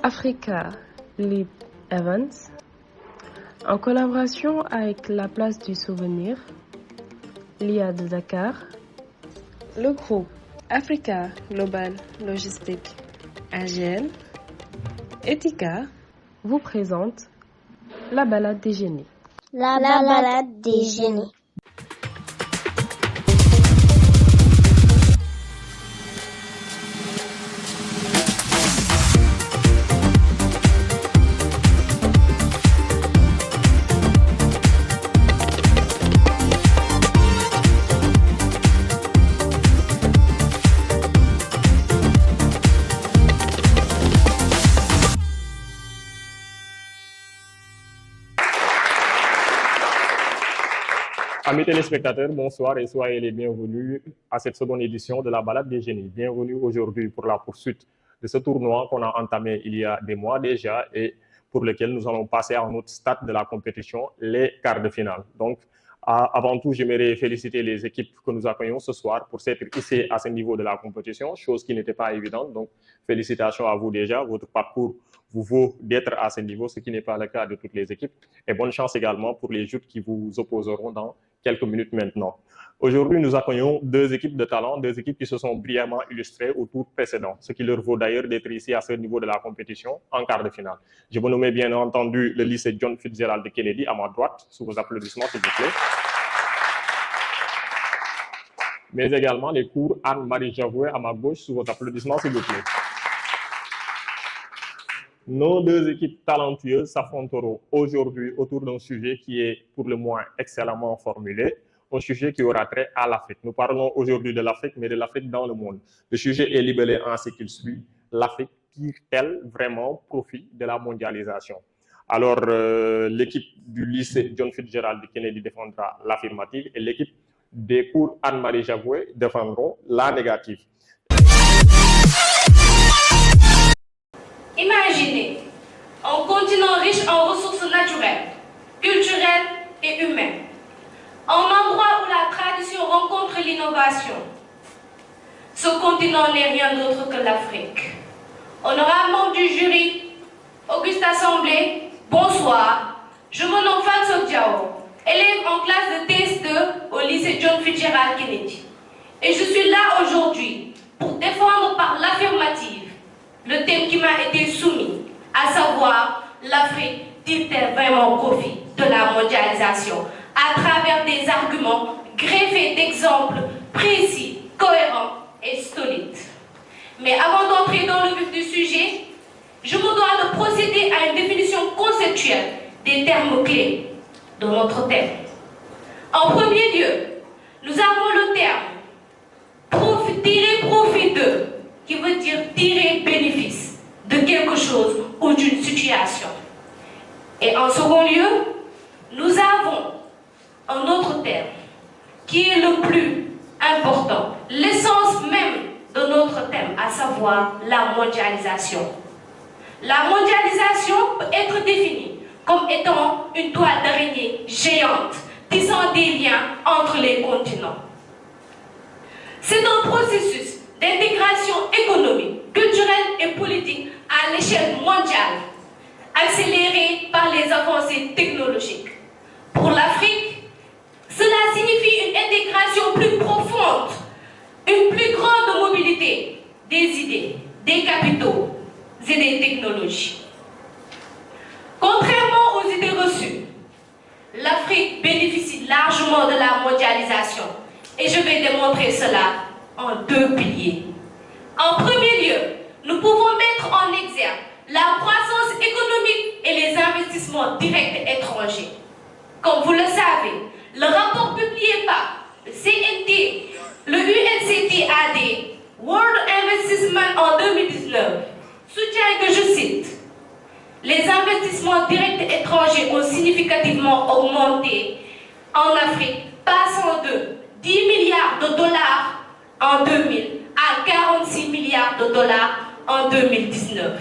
Africa Leap Events, en collaboration avec la Place du Souvenir, l'IA de Dakar, le groupe Africa Global Logistique AGL, Etika, vous présente la balade des génies. La balade des génies. Amis téléspectateurs, bonsoir et soyez les bienvenus à cette seconde édition de la balade des génies. Bienvenue aujourd'hui pour la poursuite de ce tournoi qu'on a entamé il y a des mois déjà et pour lequel nous allons passer à un autre stade de la compétition, les quarts de finale. Donc, avant tout, j'aimerais féliciter les équipes que nous accueillons ce soir pour s'être hissées à ce niveau de la compétition, chose qui n'était pas évidente. Donc, félicitations à vous déjà. Votre parcours vous vaut d'être à ce niveau, ce qui n'est pas le cas de toutes les équipes. Et bonne chance également pour les joutes qui vous opposeront dans quelques minutes maintenant. Aujourd'hui, nous accueillons deux équipes de talent, deux équipes qui se sont brillamment illustrées au tour précédent, ce qui leur vaut d'ailleurs d'être ici à ce niveau de la compétition en quart de finale. Je vous nomme bien entendu le lycée John Fitzgerald de Kennedy à ma droite, sous vos applaudissements s'il vous plaît. Mais également les cours Anne-Marie Javoué à ma gauche, sous vos applaudissements s'il vous plaît. Nos deux équipes talentueuses s'affronteront aujourd'hui autour d'un sujet qui est pour le moins excellemment formulé, un sujet qui aura trait à l'Afrique. Nous parlons aujourd'hui de l'Afrique, mais de l'Afrique dans le monde. Le sujet est libellé en ce qu'il suit. L'Afrique tire-t-elle vraiment profit de la mondialisation? Alors, l'équipe du lycée John Fitzgerald de Kennedy défendra l'affirmative et l'équipe des cours Anne-Marie Javoué défendront la négative. Imaginez un continent riche en ressources naturelles, culturelles et humaines. Un endroit où la tradition rencontre l'innovation. Ce continent n'est rien d'autre que l'Afrique. Honorable membre du jury, Auguste Assemblée, bonsoir. Je me nomme Fatou Diao, élève en classe de TS2 au lycée John Fitzgerald Kennedy. Et je suis là aujourd'hui pour défendre par l'affirmative le thème qui m'a été soumis, à savoir l'Afrique tire-t-elle vraiment profit de la mondialisation à travers des arguments greffés d'exemples précis, cohérents et solides. Mais avant d'entrer dans le vif du sujet, je me dois de procéder à une définition conceptuelle des termes clés de notre thème. En premier lieu, nous avons le terme tirer profit de, qui veut dire tirer bénéfice de quelque chose ou d'une situation. Et en second lieu, nous avons un autre terme qui est le plus important, l'essence même de notre thème, à savoir la mondialisation. La mondialisation peut être définie comme étant une toile d'araignée géante tissant des liens entre les continents. C'est un processus d'intégration économique, culturelle et politique à l'échelle mondiale, accélérée par les avancées technologiques. Pour l'Afrique, cela signifie une intégration plus profonde, une plus grande mobilité des idées, des capitaux et des technologies. Contrairement aux idées reçues, l'Afrique bénéficie largement de la mondialisation et je vais démontrer cela en deux piliers. En premier lieu, nous pouvons mettre en exergue la croissance économique et les investissements directs étrangers. Comme vous le savez, le rapport publié par le CNT, le UNCTAD, World Investment en 2019, soutient que, je cite, les investissements directs étrangers ont significativement augmenté en Afrique, passant de 10 milliards de dollars en 2000 à 46 milliards de dollars en 2019.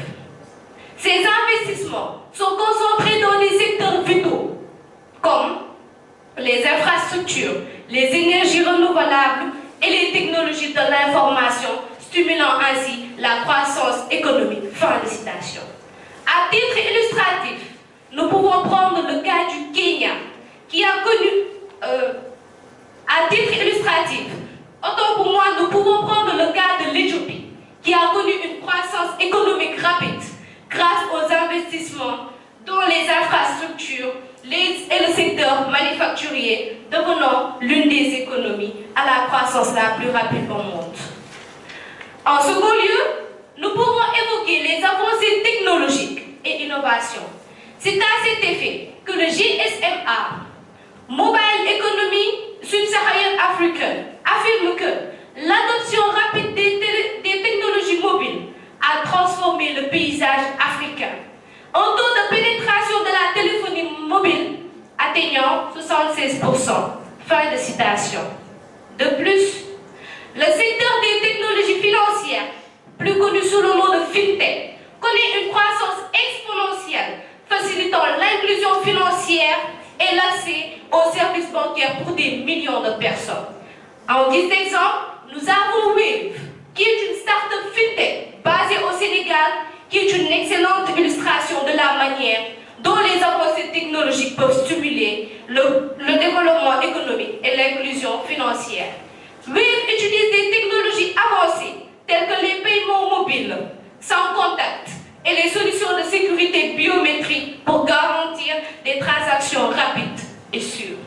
Ces investissements sont concentrés dans des secteurs vitaux comme les infrastructures, les énergies renouvelables et les technologies de l'information, stimulant ainsi la croissance économique. Fin de citation. les infrastructures et le secteur manufacturier, devenant l'une des économies à la croissance la plus rapide au monde. En second lieu, nous pouvons évoquer les avancées technologiques et innovations. C'est à cet effet que le GSMA, Mobile Economy Sub-Saharian African, affirme que l'adoption rapide des technologies mobiles a transformé le paysage africain. Un taux de pénétration de la téléphonie mobile atteignant 76%. Fin de citation. De plus, le secteur des technologies financières, plus connu sous le nom de FinTech, connaît une croissance exponentielle, facilitant l'inclusion financière et l'accès aux services bancaires pour des millions de personnes. En guise d'exemple, nous avons Wave, qui est une start-up FinTech basée au Sénégal, qui est une excellente illustration de la manière dont les avancées technologiques peuvent stimuler le développement économique et l'inclusion financière. Wave utilise des technologies avancées telles que les paiements mobiles, sans contact, et les solutions de sécurité biométrique pour garantir des transactions rapides et sûres.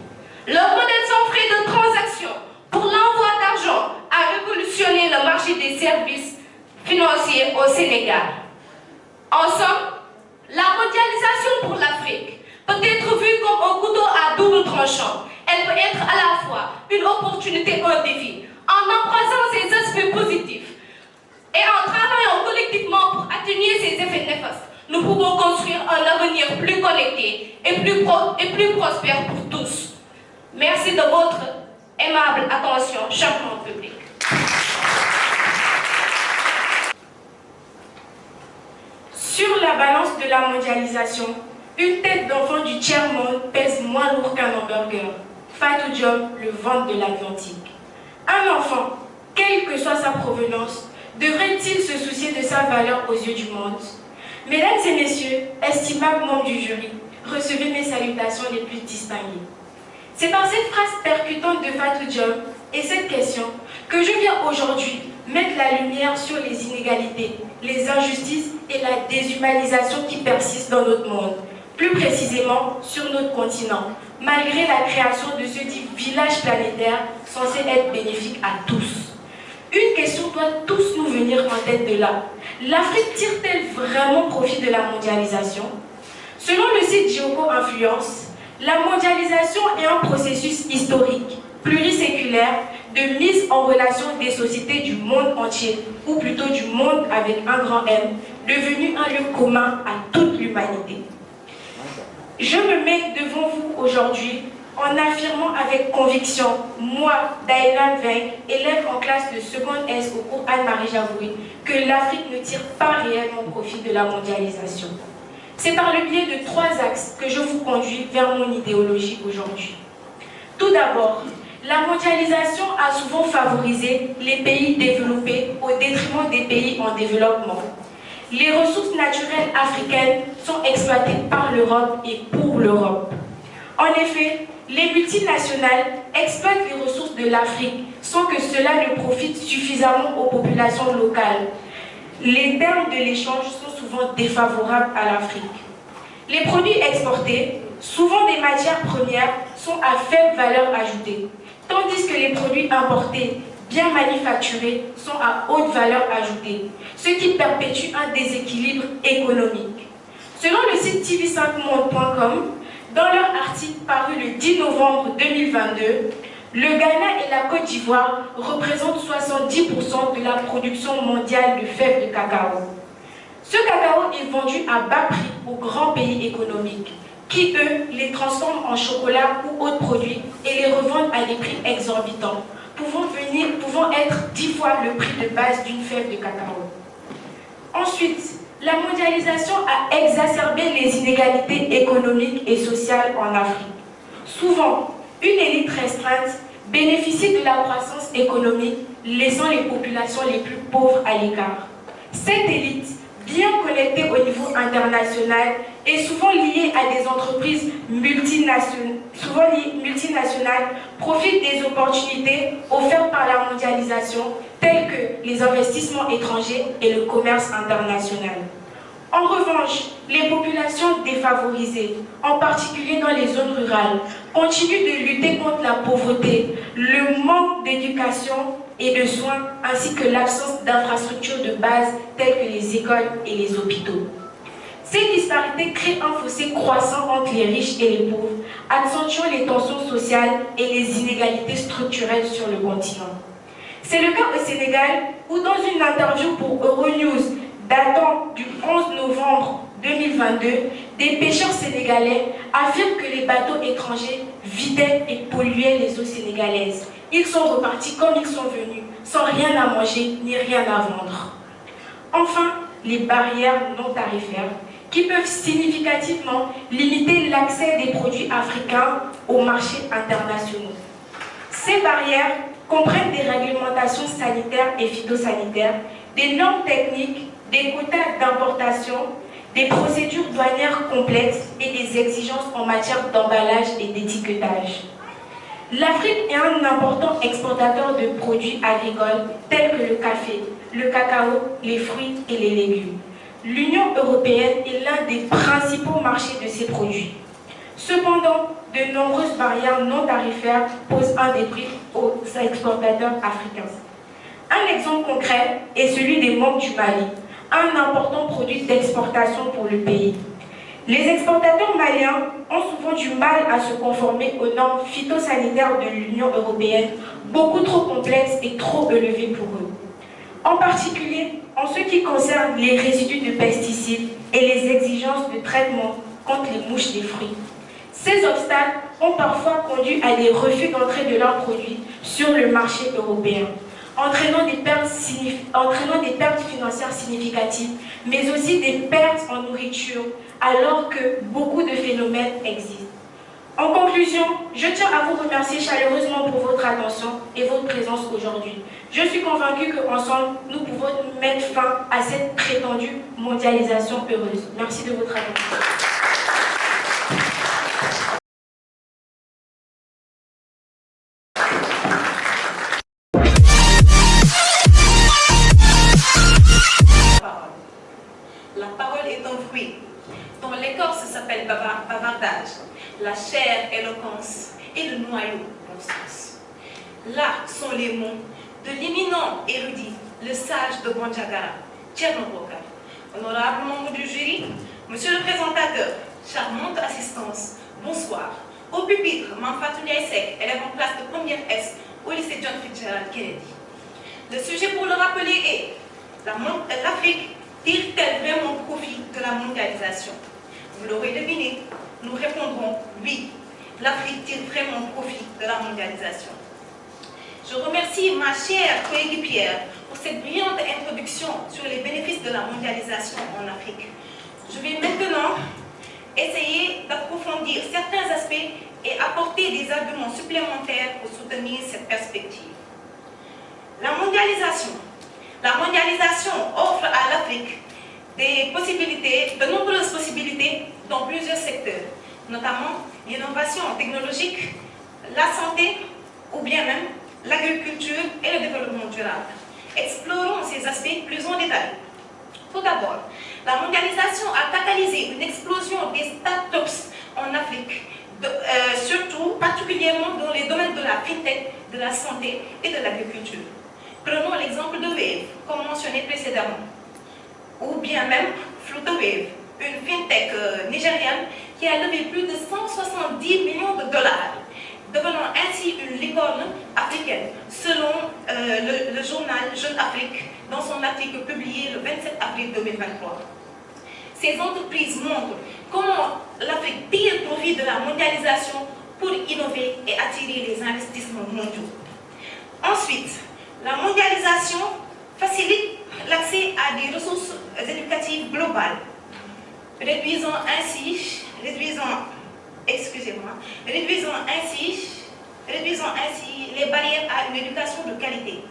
Leur modèle sans frais de transaction pour l'envoi d'argent a révolutionné le marché des services financiers au Sénégal. En somme, la mondialisation pour l'Afrique peut être vue comme un couteau à double tranchant. Elle peut être à la fois une opportunité et un défi. En embrassant ses aspects positifs et en travaillant collectivement pour atténuer ses effets néfastes, nous pouvons construire un avenir plus connecté et plus prospère pour tous. Merci de votre aimable attention, cher public. Sur la balance de la mondialisation, une tête d'enfant du tiers-monde pèse moins lourd qu'un hamburger. Fatou Diom, le ventre de l'Atlantique. Un enfant, quelle que soit sa provenance, devrait-il se soucier de sa valeur aux yeux du monde? Mesdames et messieurs, estimables membres du jury, recevez mes salutations les plus distinguées. C'est par cette phrase percutante de Fatou Diom et cette question que je viens aujourd'hui mettre la lumière sur les inégalités, les injustices et la déshumanisation qui persistent dans notre monde, plus précisément sur notre continent, malgré la création de ce dit village planétaire censé être bénéfique à tous. Une question doit tous nous venir en tête de là. L'Afrique tire-t-elle vraiment profit de la mondialisation? Selon le site Geoco Influence, la mondialisation est un processus historique, pluriséculaire, de mise en relation des sociétés du monde entier, ou plutôt du monde avec un grand M, devenu un lieu commun à toute l'humanité. Je me mets devant vous aujourd'hui en affirmant avec conviction, moi, Daïlan Veng, élève en classe de seconde S au cours Anne-Marie Javoué, que l'Afrique ne tire pas réellement profit de la mondialisation. C'est par le biais de 3 axes que je vous conduis vers mon idéologie aujourd'hui. Tout d'abord, la mondialisation a souvent favorisé les pays développés au détriment des pays en développement. Les ressources naturelles africaines sont exploitées par l'Europe et pour l'Europe. En effet, les multinationales exploitent les ressources de l'Afrique sans que cela ne profite suffisamment aux populations locales. Les termes de l'échange sont souvent défavorables à l'Afrique. Les produits exportés, souvent des matières premières, sont à faible valeur ajoutée, tandis que les produits importés, bien manufacturés, sont à haute valeur ajoutée, ce qui perpétue un déséquilibre économique. Selon le site tv5monde.com, dans leur article paru le 10 novembre 2022, le Ghana et la Côte d'Ivoire représentent 70% de la production mondiale de fèves de cacao. Ce cacao est vendu à bas prix aux grands pays économiques, qui, eux, les transforment en chocolat ou autres produits et les revendent à des prix exorbitants, pouvant être 10 fois le prix de base d'une fève de cacao. Ensuite, la mondialisation a exacerbé les inégalités économiques et sociales en Afrique. Souvent, une élite restreinte bénéficie de la croissance économique, laissant les populations les plus pauvres à l'écart. Cette élite, bien connectée au niveau international, est souvent liée à des entreprises multinationales, profite des opportunités offertes par la mondialisation, telles que les investissements étrangers et le commerce international. En revanche, revanche, les populations défavorisées, en particulier dans les zones rurales, continuent de lutter contre la pauvreté, le manque d'éducation et de soins, ainsi que l'absence d'infrastructures de base telles que les écoles et les hôpitaux. Ces disparités créent un fossé croissant entre les riches et les pauvres, accentuant les tensions sociales et les inégalités structurelles sur le continent. C'est le cas au Sénégal où, dans une interview pour Euronews datant du 11 novembre 2022, des pêcheurs sénégalais affirment que les bateaux étrangers vidaient et polluaient les eaux sénégalaises. Ils sont repartis comme ils sont venus, sans rien à manger ni rien à vendre. Enfin, les barrières non tarifaires qui peuvent significativement limiter l'accès des produits africains aux marchés internationaux. Ces barrières comprennent des réglementations sanitaires et phytosanitaires, des normes techniques, des quotas d'importation, des procédures douanières complexes et des exigences en matière d'emballage et d'étiquetage. L'Afrique est un important exportateur de produits agricoles tels que le café, le cacao, les fruits et les légumes. L'Union européenne est l'un des principaux marchés de ces produits. Cependant, de nombreuses barrières non tarifaires posent un défi aux exportateurs africains. Un exemple concret est celui des mangues du Mali, un important produit d'exportation pour le pays. Les exportateurs maliens ont souvent du mal à se conformer aux normes phytosanitaires de l'Union européenne, beaucoup trop complexes et trop élevées pour eux. En particulier, en ce qui concerne les résidus de pesticides et les exigences de traitement contre les mouches des fruits. Ces obstacles ont parfois conduit à des refus d'entrée de leurs produits sur le marché européen, entraînant des pertes financières significatives, mais aussi des pertes en nourriture, alors que beaucoup de phénomènes existent. En conclusion, je tiens à vous remercier chaleureusement pour votre attention et votre présence aujourd'hui. Je suis convaincue qu'ensemble, nous pouvons mettre fin à cette prétendue mondialisation heureuse. Merci de votre attention. La parole est un fruit dont l'écorce s'appelle bavardage, la chair éloquence et le noyau bon sens. Là sont les mots de l'éminent érudit, le sage de Bandiagara, Thierno Bokar. Honorable membre du jury, monsieur le présentateur, charmante assistance, bonsoir. Au pupitre, Mamfatou Ndiaye Seck, élève en classe de première S au lycée John Fitzgerald Kennedy. Le sujet pour le rappeler est l'Afrique tire-t-elle vraiment profit de la mondialisation? Vous l'aurez deviné, nous répondrons oui, l'Afrique tire vraiment profit de la mondialisation. Je remercie ma chère coéquipière pour cette brillante introduction sur les bénéfices de la mondialisation en Afrique. Je vais maintenant essayer d'approfondir certains aspects et apporter des arguments supplémentaires pour soutenir cette perspective. La mondialisation offre à l'Afrique de nombreuses possibilités dans plusieurs secteurs, notamment l'innovation technologique, la santé ou bien même l'agriculture et le développement durable. Explorons ces aspects plus en détail. Tout d'abord, la mondialisation a catalysé une explosion des start-ups en Afrique, surtout particulièrement dans les domaines de la fintech, de la santé et de l'agriculture. Prenons l'exemple de Wave, comme mentionné précédemment, ou bien même Flutterwave, une fintech nigériane qui a levé plus de 170 millions de dollars, devenant ainsi une licorne africaine, selon le journal Jeune Afrique, dans son article publié le 27 avril 2023. Ces entreprises montrent comment l'Afrique tire profit de la mondialisation pour innover et attirer les investissements mondiaux. Ensuite, la mondialisation facilite l'accès à des ressources éducatives globales, réduisant ainsi les barrières à une éducation de qualité.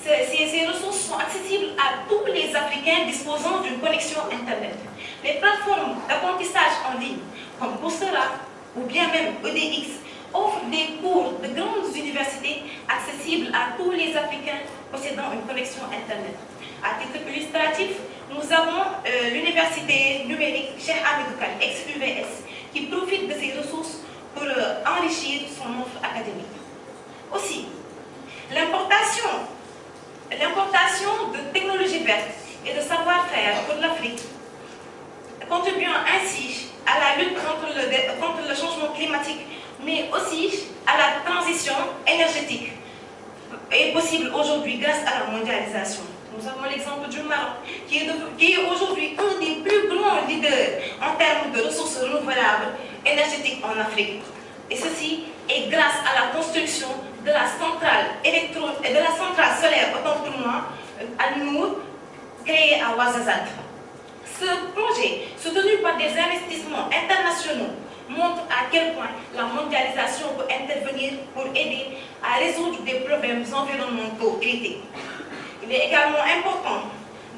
Ces ressources sont accessibles à tous les Africains disposant d'une connexion Internet. Les plateformes d'apprentissage en ligne, comme Coursera ou bien même EDX, offrent des cours de grandes universités accessibles à tous les Africains possédant une connexion Internet. À titre illustratif, nous avons l'université numérique Cheikh Hamidou Kane, ex-UVS, qui profite de ces ressources pour enrichir son offre académique. Aussi, l'importation de technologies vertes et de savoir-faire pour l'Afrique, contribuant ainsi à la lutte contre le changement climatique, mais aussi à la transition énergétique, est possible aujourd'hui grâce à la mondialisation. Nous avons l'exemple du Maroc, qui est aujourd'hui un des plus grands leaders en termes de ressources renouvelables énergétiques en Afrique. Et ceci est grâce à la construction de la centrale solaire, autant pour moi, à Nour, créée à Ouarzazate. Ce projet, soutenu par des investissements internationaux, montre à quel point la mondialisation peut intervenir pour aider à résoudre des problèmes environnementaux critiques. Il est également important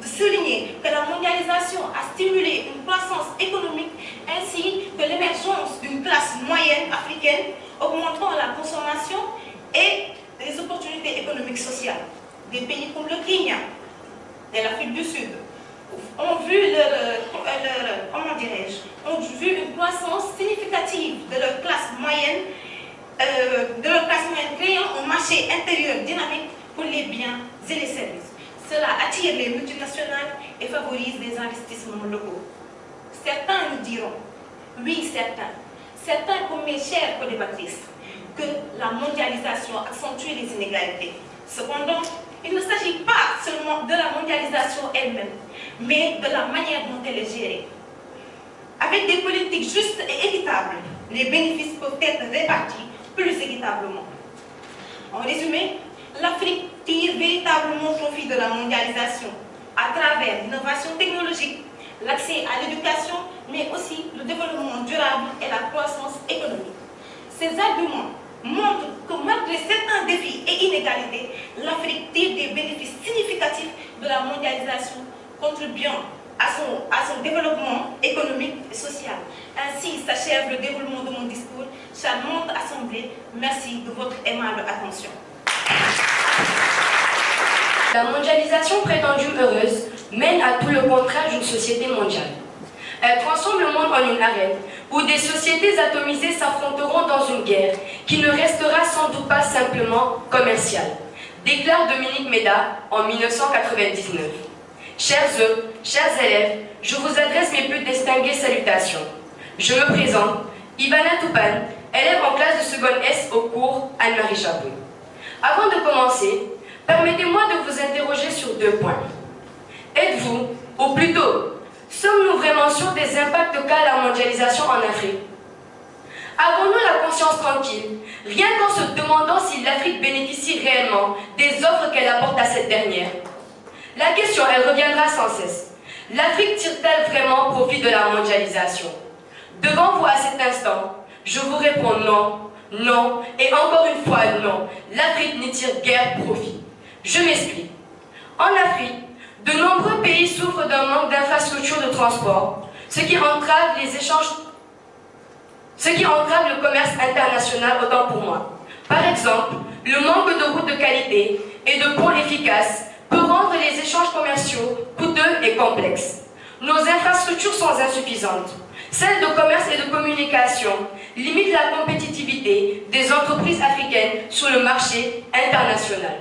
de souligner que la mondialisation a stimulé une croissance économique ainsi que l'émergence d'une classe moyenne africaine, augmentant la consommation et les opportunités économiques sociales. Des pays comme le Kenya et l'Afrique du Sud ont vu une croissance significative de leur classe moyenne, créant un marché intérieur dynamique pour les biens et les services. Cela attire les multinationales et favorise les investissements locaux. Certains nous diront, oui certains comme mes chères co-débattrices, que la mondialisation accentue les inégalités. Cependant, il ne s'agit pas seulement de la mondialisation elle-même, mais de la manière dont elle est gérée. Avec des politiques justes et équitables, les bénéfices peuvent être répartis plus équitablement. En résumé, l'Afrique tire véritablement profit de la mondialisation à travers l'innovation technologique, l'accès à l'éducation, mais aussi le développement durable et la croissance économique. Ces arguments montrent que malgré certains défis et inégalités, l'Afrique tire des bénéfices significatifs de la mondialisation, contribuant à son développement économique et social. Ainsi s'achève le déroulement de mon discours. Charmante Assemblée, merci de votre aimable attention. La mondialisation prétendue heureuse mène à tout le contraire d'une société mondiale. Elle transforme le monde en une arène où des sociétés atomisées s'affronteront dans une guerre qui ne restera sans doute pas simplement commerciale, déclare Dominique Méda en 1999. Chers élèves, je vous adresse mes plus distinguées salutations. Je me présente, Ivana Toupan, élève en classe de seconde S au cours Anne-Marie Chapeau. Avant de commencer, permettez-moi de vous interroger sur 2 points. Êtes-vous, ou plutôt, sommes-nous vraiment sûrs des impacts qu'a la mondialisation en Afrique? Avons-nous la conscience tranquille, rien qu'en se demandant si l'Afrique bénéficie réellement des offres qu'elle apporte à cette dernière? La question, elle reviendra sans cesse. L'Afrique tire-t-elle vraiment profit de la mondialisation? Devant vous à cet instant, je vous réponds non, non, et encore une fois non. L'Afrique n'y tire guère profit. Je m'explique. En Afrique, de nombreux pays souffrent d'un manque d'infrastructures de transport, ce qui entrave le commerce international autant pour moi. Par exemple, le manque de routes de qualité et de ponts efficaces peut rendre les échanges commerciaux coûteux et complexes. Nos infrastructures sont insuffisantes. Celles de commerce et de communication limitent la compétitivité des entreprises africaines sur le marché international.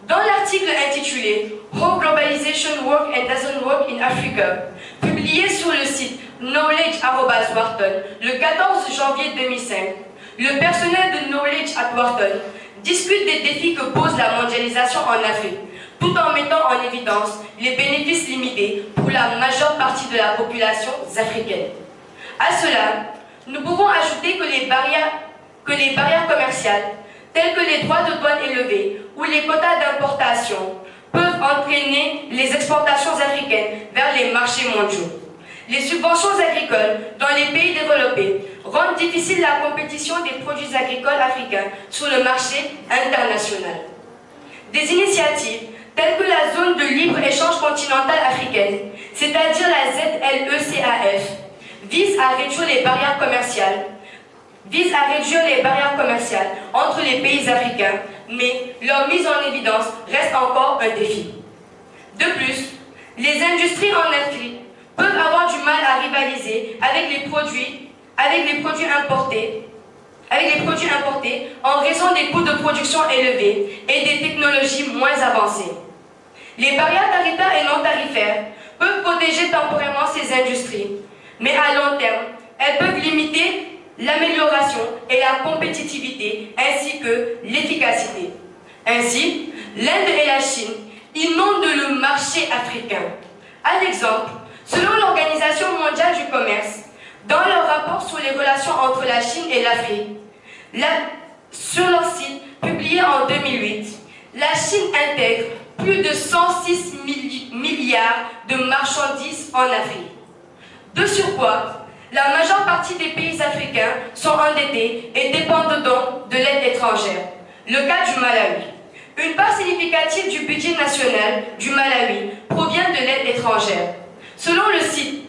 Dans l'article intitulé « How Globalization Works and Doesn't Work in Africa », publié sur le site knowledge@wharton le 14 janvier 2005, le personnel de Knowledge at Wharton discute des défis que pose la mondialisation en Afrique, tout en mettant en évidence les bénéfices limités pour la majeure partie de la population africaine. À cela, nous pouvons ajouter que les barrières commerciales, telles que les droits de douane élevés ou les quotas d'importation, peuvent entraîner les exportations africaines vers les marchés mondiaux. Les subventions agricoles dans les pays développés rendent difficile la compétition des produits agricoles africains sur le marché international. Des initiatives telles que la zone de libre-échange continentale africaine, c'est-à-dire la ZLECAF, visent à réduire les barrières commerciales entre les pays africains, mais leur mise en évidence reste encore un défi. De plus, Les industries en Afrique peuvent avoir du mal à rivaliser avec les produits importés en raison des coûts de production élevés et des technologies moins avancées. Les barrières tarifaires et non tarifaires peuvent protéger temporairement ces industries, mais à long terme, elles peuvent limiter l'amélioration et la compétitivité ainsi que l'efficacité. Ainsi, l'Inde et la Chine inondent le marché africain. À l'exemple, selon l'Organisation mondiale du commerce, dans leur rapport sur les relations entre la Chine et l'Afrique, sur leur site publié en 2008, la Chine intègre plus de 106 milliards de marchandises en Afrique. De surcroît, la majeure partie des pays africains sont endettés et dépendent donc de l'aide étrangère. Le cas du Malawi. Une part significative du budget national du Malawi provient de l'aide étrangère. Selon le site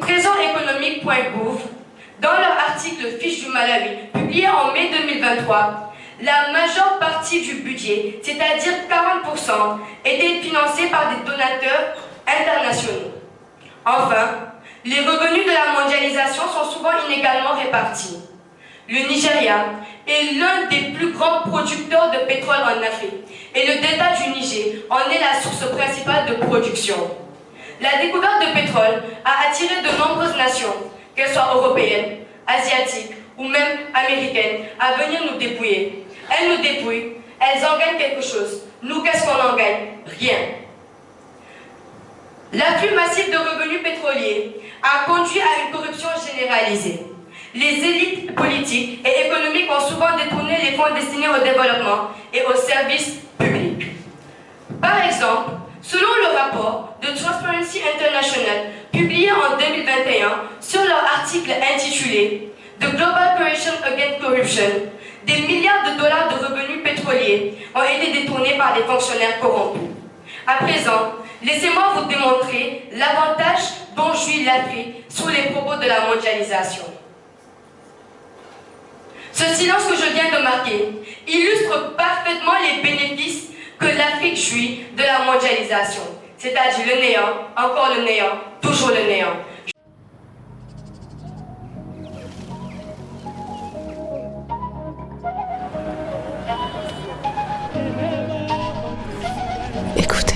trésoréconomique.gouv, dans leur article Fiche du Malawi, publié en mai 2023, la majeure partie du budget, c'est-à-dire 40%, était financée par des donateurs internationaux. Enfin, les revenus de la mondialisation sont souvent inégalement répartis. Le Nigeria est l'un des plus grands producteurs de pétrole en Afrique et le delta du Niger en est la source principale de production. La découverte de pétrole a attiré de nombreuses nations, qu'elles soient européennes, asiatiques ou même américaines, à venir nous dépouiller. Elles nous dépouillent, elles en gagnent quelque chose. Nous, qu'est-ce qu'on en gagne? Rien. L'afflux massif de revenus pétroliers a conduit à une corruption généralisée. Les élites politiques et économiques ont souvent détourné les fonds destinés au développement et aux services publics. Par exemple, selon le rapport de Transparency International publié en 2021 sur leur article intitulé The Global Coalition Against Corruption, des milliards de dollars de revenus pétroliers ont été détournés par des fonctionnaires corrompus. À présent, laissez-moi vous démontrer l'avantage dont jouit l'Afrique sous les propos de la mondialisation. Ce silence que je viens de marquer illustre parfaitement les bénéfices que l'Afrique jouit de la mondialisation, c'est-à-dire le néant, encore le néant, toujours le néant. Écoutez.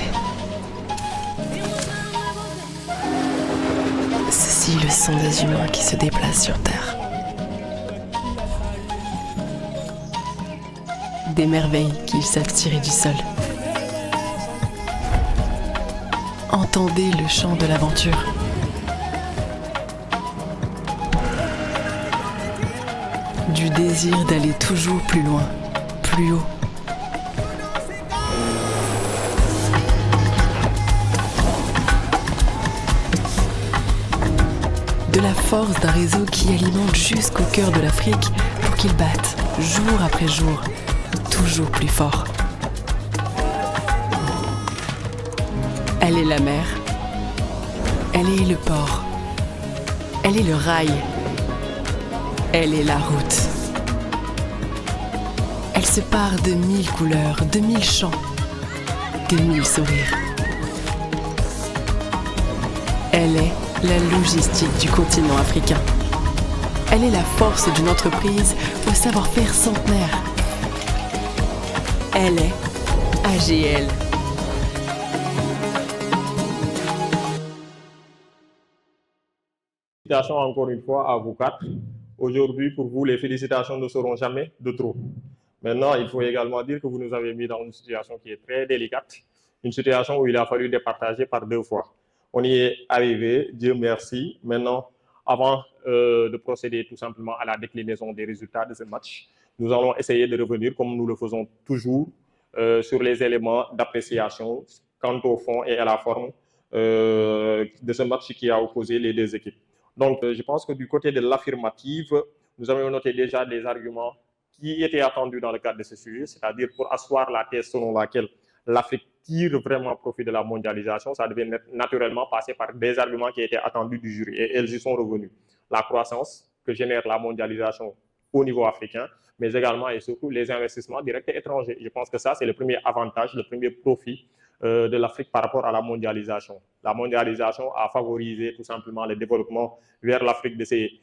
Ceci est le son des humains qui se déplacent sur Terre. Des merveilles qu'ils savent tirer du sol. Entendez le chant de l'aventure. Du désir d'aller toujours plus loin, plus haut. De la force d'un réseau qui alimente jusqu'au cœur de l'Afrique pour qu'il batte, jour après jour, toujours plus fort. Elle est la mer, elle est le port, elle est le rail, elle est la route. Elle se part de 1000 couleurs, de 1000 chants, de 1000 sourires. Elle est la logistique du continent africain. Elle est la force d'une entreprise au savoir-faire centenaire. Elle est AGL. Félicitations encore une fois à vous quatre. Aujourd'hui, pour vous, les félicitations ne seront jamais de trop. Maintenant, il faut également dire que vous nous avez mis dans une situation qui est très délicate, une situation où il a fallu départager par 2 fois. On y est arrivé, Dieu merci. Maintenant, avant de procéder tout simplement à la déclinaison des résultats de ce match, nous allons essayer de revenir, comme nous le faisons toujours, sur les éléments d'appréciation quant au fond et à la forme de ce match qui a opposé les 2 équipes. Donc, je pense que du côté de l'affirmative, nous avons noté déjà des arguments qui étaient attendus dans le cadre de ce sujet, c'est-à-dire pour asseoir la thèse selon laquelle l'Afrique tire vraiment profit de la mondialisation, ça devait naturellement passer par des arguments qui étaient attendus du jury et elles y sont revenues. La croissance que génère la mondialisation au niveau africain, mais également et surtout les investissements directs et étrangers. Je pense que ça, c'est le premier avantage, le premier profit de l'Afrique par rapport à la mondialisation. La mondialisation a favorisé tout simplement le développement vers l'Afrique de ces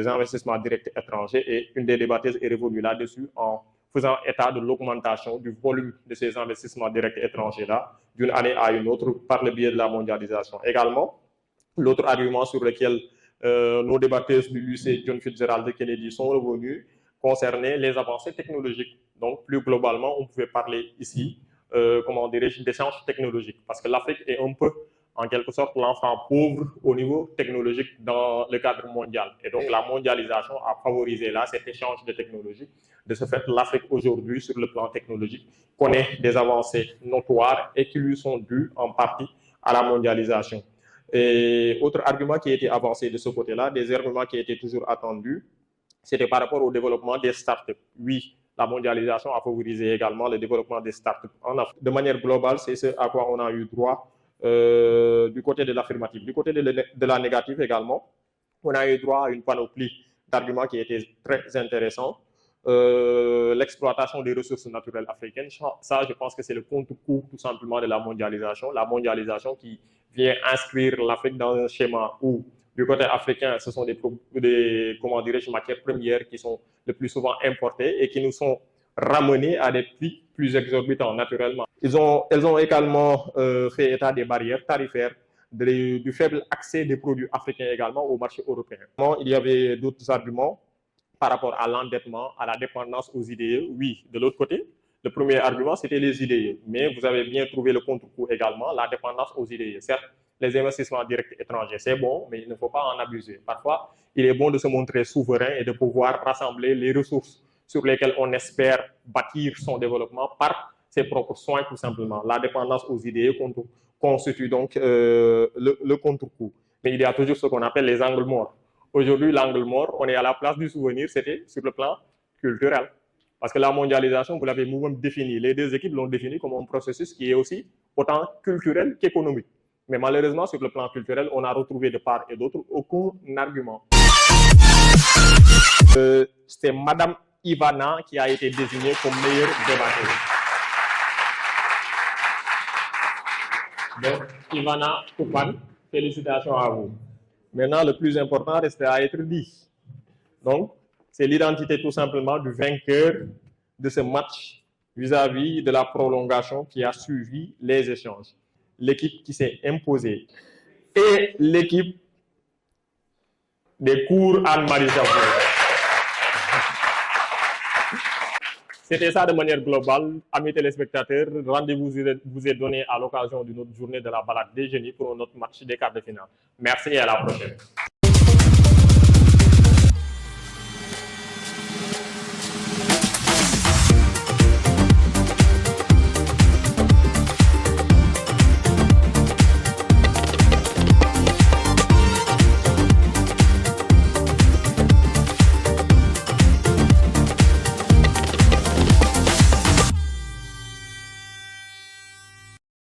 investissements directs étrangers et une des débatteuses est revenue là-dessus en faisant état de l'augmentation du volume de ces investissements directs étrangers-là d'une année à une autre par le biais de la mondialisation. Également, l'autre argument sur lequel nos débatteuses du lycée John Fitzgerald Kennedy sont revenus concernait les avancées technologiques. Donc, plus globalement, on pouvait parler ici, comment dirais-je, d'échanges technologiques, parce que l'Afrique est un peu, en quelque sorte, l'enfant pauvre au niveau technologique dans le cadre mondial. Et donc, la mondialisation a favorisé là cet échange de technologies. De ce fait, l'Afrique aujourd'hui, sur le plan technologique, connaît des avancées notoires et qui lui sont dues en partie à la mondialisation. Et autre argument qui a été avancé de ce côté-là, des arguments qui étaient toujours attendus, c'était par rapport au développement des startups. Oui, la mondialisation a favorisé également le développement des startups en Afrique. De manière globale, c'est ce à quoi on a eu droit du côté de l'affirmatif. Du côté de la négative également, on a eu droit à une panoplie d'arguments qui étaient très intéressants. L'exploitation des ressources naturelles africaines, ça, je pense que c'est le contre-coup tout simplement de la mondialisation. La mondialisation qui vient inscrire l'Afrique dans un schéma où, du côté africain, ce sont des comment dirais-je, matières premières qui sont le plus souvent importées et qui nous sont ramenées à des prix plus exorbitants, naturellement. Elles ont également fait état des barrières tarifaires, du faible accès des produits africains également au marché européen. Il y avait d'autres arguments par rapport à l'endettement, à la dépendance aux IDE. Oui, de l'autre côté, le premier argument, c'était les IDE. Mais vous avez bien trouvé le contre-coup également, la dépendance aux IDE. Certes, les investissements directs étrangers, c'est bon, mais il ne faut pas en abuser. Parfois, il est bon de se montrer souverain et de pouvoir rassembler les ressources sur lesquelles on espère bâtir son développement par ses propres soins, tout simplement. La dépendance aux IDE constitue donc le contre-coup. Mais il y a toujours ce qu'on appelle les angles morts. Aujourd'hui, l'angle mort, on est à la place du souvenir, c'était sur le plan culturel. Parce que la mondialisation, vous l'avez vous-même défini, les deux équipes l'ont défini comme un processus qui est aussi autant culturel qu'économique. Mais malheureusement, sur le plan culturel, on a retrouvé de part et d'autre aucun argument. C'est Madame Ivana qui a été désignée comme meilleure débatteuse. Donc, Ivana Koupan, félicitations à vous. Maintenant, le plus important reste à être dit. Donc, c'est l'identité tout simplement du vainqueur de ce match vis-à-vis de la prolongation qui a suivi les échanges. L'équipe qui s'est imposée et l'équipe des cours Anne-Marie Javot. C'était ça de manière globale. Amis téléspectateurs, rendez-vous vous est donné à l'occasion d'une autre journée de la balade des génies pour un autre match des quarts de finale. Merci et à la prochaine.